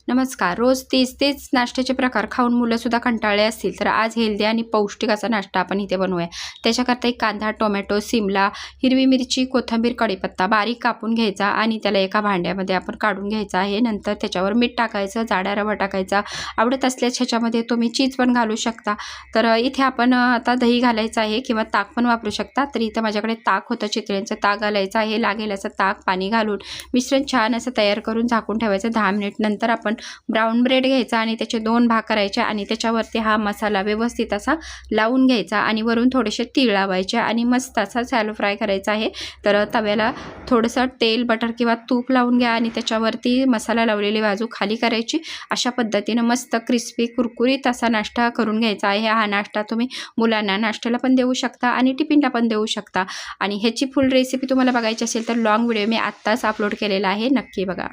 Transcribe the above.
नमस्कार. रोज तेच नाश्त्याचे प्रकार खाऊन मुलंसुद्धा कंटाळले असतील, तर आज हेल्दी आणि पौष्टिक असा नाश्ता आपण इथे बनवूया. त्याच्याकरता एक कांदा, टोमॅटो, सिमला, हिरवी मिरची, कोथिंबीर, कढीपत्ता बारीक कापून घ्यायचा आणि त्याला एका भांड्यामध्ये आपण काढून घ्यायचं आहे. नंतर त्याच्यावर मीठ टाकायचं, जाडा रवा टाकायचा. आवडत असल्यास ह्याच्यामध्ये तुम्ही चीज पण घालू शकता. तर इथे आपण आता दही घालायचं आहे किंवा ताक पण वापरू शकता. तर इथं माझ्याकडे ताक होतं, चितळेचं ताक घालायचं आहे. लागेल असं ताक, पाणी घालून मिश्रण छान असं तयार करून झाकून ठेवायचं 10 मिनिट. नंतर आपण ब्राऊन ब्रेड घ्यायचा आणि त्याचे 2 भाग करायचे आणि त्याच्यावरती हा मसाला व्यवस्थित असा लावून घ्यायचा आणि वरून थोडेसे तीळ लावायचे आणि मस्त असा शॅलो फ्राय करायचा आहे. तर तव्याला थोडंसं तेल, बटर किंवा तूप लावून घ्या आणि त्याच्यावरती मसाला लावलेली बाजू खाली करायची. अशा पद्धतीनं मस्त क्रिस्पी कुरकुरीत असा नाश्ता करून घ्यायचा आहे. हा नाश्ता तुम्ही मुलांना नाश्त्याला पण देऊ शकता आणि टिफिनला पण देऊ शकता. आणि ह्याची फुल रेसिपी तुम्हाला बघायची असेल तर लॉंग व्हिडिओ मी आत्ताच अपलोड केलेला आहे, नक्की बघा.